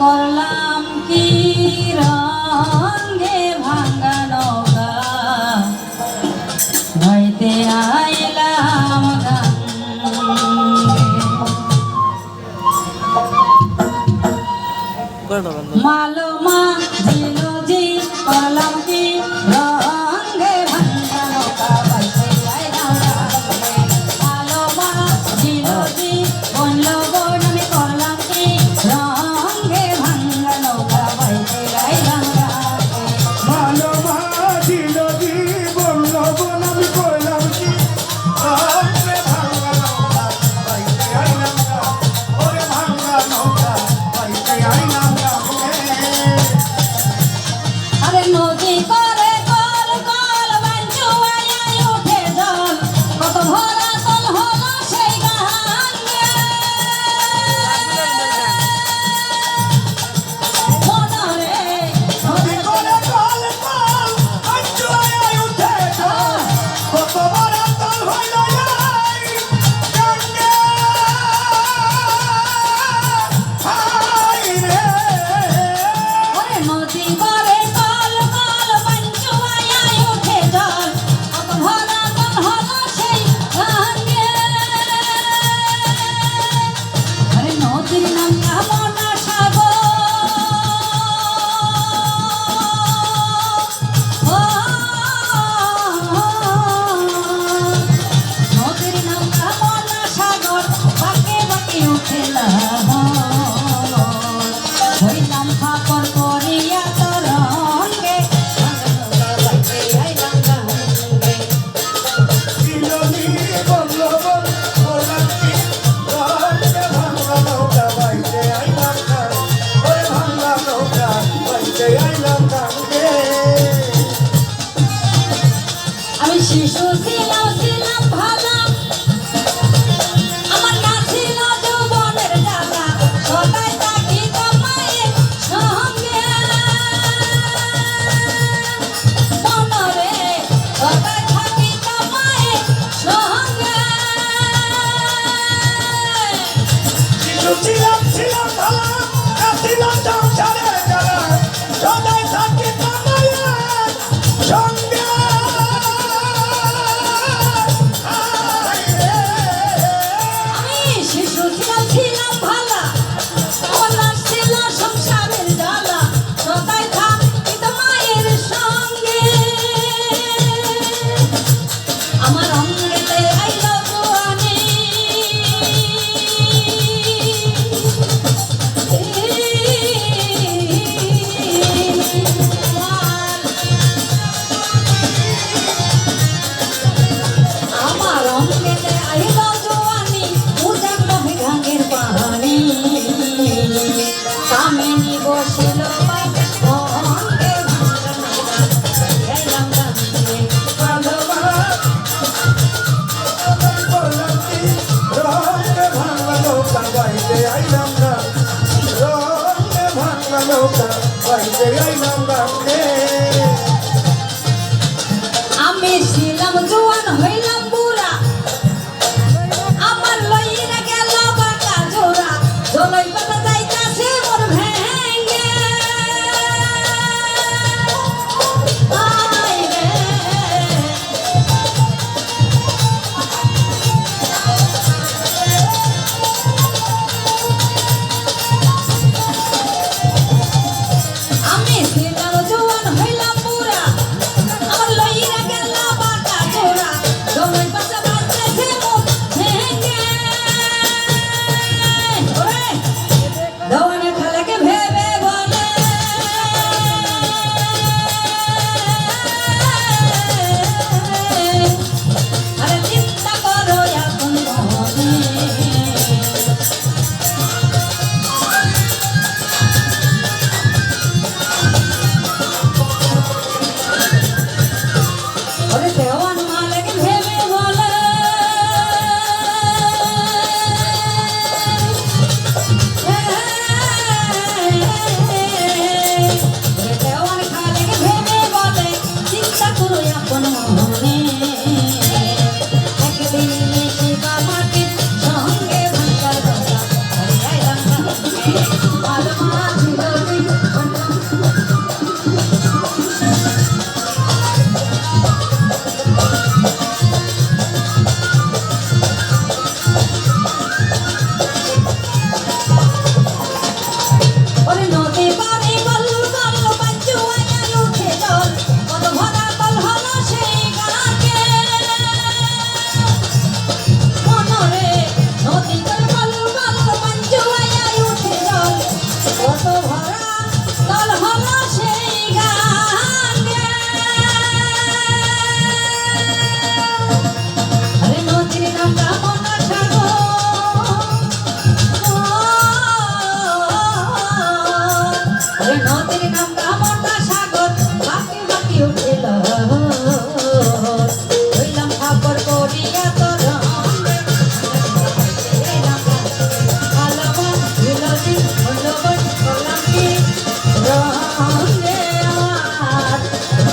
করলাম কি রঙে ভাঙা নৌকা হইতে আইলাম গাঙ্গে মালমা জিলজি করলাম কি রঙে ভাঙা নৌকা হইতে আইলাম গাঙ্গে মালমা জিলজি বললো বোন আমি করলাম কি রঙে ভাঙা নৌকা হইতে আইলাম গাঙ্গে মালমা জিলজি বললো বোন আমি করলাম কি রঙে ভাঙা নৌকা হইতে আইলাম গাঙ্গে ওরে ভাঙা নৌকা হইতে আইলাম গাঙ্গে আরে নদী করে কল কল বাঞ্চুয়ায় উঠে জল কত ভরা তল হলো সেই গাঙ্গে মনরে নদী করে কল কল বাঞ্চুয়ায় উঠে জল কত বড় তল হইল এই গাঙ্গে হায় রে ওরে নদী করে কল কল বাঞ্চুয়ায় উঠে জল কত ভরা তল হলো সেই গাঙ্গে আরে নদীর নাম কামনা সাগর নদীর নাম কামনা সাগর বাঁকে বাঁকে উঠে লহর হইলাম ফাকর করিয়া তরঙ্গে বাইতে আইলাম গাঙ্গে জিলজি বললো বোন করলাম কি রঙে ভাঙা নৌকা বাইতে আইলাম গাঙ্গে ওরে ভাঙা নৌকা বাইতে আইলাম গাঙ্গে আমি শিশু ছিলাম ছিলাম ভালো আমার না ছিল যৌবনের জ্বালা সদাই থাকিতাম মায়ের সঙ্গে মনরে সদাই থাকিতাম মায়ের সঙ্গে শিশু ছিলাম ছিলাম ভালো ছিলাম সংসারের জ্বালা সদাই থাকি তোমার সঙ্গে হায় রে আমি শিশু ছিলাম ছিলাম ভালা আমার না ছিল সংসারের জ্বালা সদাই থাকিতাম মায়ের সঙ্গে আমার অঙ্গেতে আইলো জোয়ানি আমার অঙ্গেতে আইলো জোয়ানি উজান রহে গাঙ্গের পাহাড়ি কামিনী বসিল অঙ্গে ভাঙা নৌকা আইলাম গাঙ্গে মালমা করলাম কি রঙে ভাঙা নৌকা বাইতে আইলাম গাঙ্গে রঙে ভাঙা নৌকা বাইতে আইলাম গাঙ্গে আমি ছিলাম জোয়ান হইলাম বুড়া আমার লইরা গেল বাটা জোড়া জলই পাতা যাইতাছে মোর ভেঙ্গে আয় রে আমি ছিলাম জোয়ান হইলাম বুড়া আমার লইরা গেল বাটা জোড়া জলই পাতা বাজতেছে মোর ভেঙ্গে ওরে দেওয়ানে খালাকে ভেবে বলে আরে চিন্তা করো এখন মনে ওরে দেওয়ান মালিক ভেবে বলে ওরে দেওয়ান খালিক ভেবে বলে চিন্তা করো আপন মনে একদিন শিবা মাটির সঙ্গে ভাঙা দোলা আইলাম গাঙ্গে মালমা ছিল নদীর গঙ্গা মোটা সাগর বাকি বাকি উঠিল হইলাম ঠাকুর করিয়া তোর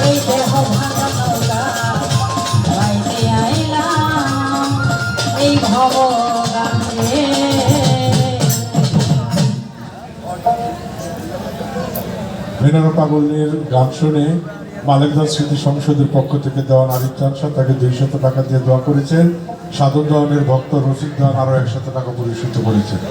এই দেহ ভাঙা নৌকা বাইতে আইলাম এই ভবগানে। মেনারো পাগলের গান শুনে মালেকদার স্মৃতি সংসদের পক্ষ থেকে দেওয়ান আরিফ চানসা তাকে 200 টাকা দিয়ে দোয়া করেছেন। সাধন দেওয়ানের ভক্ত রসিক দেওয়ান আরো 100 টাকা পরিশোধিত করেছেন।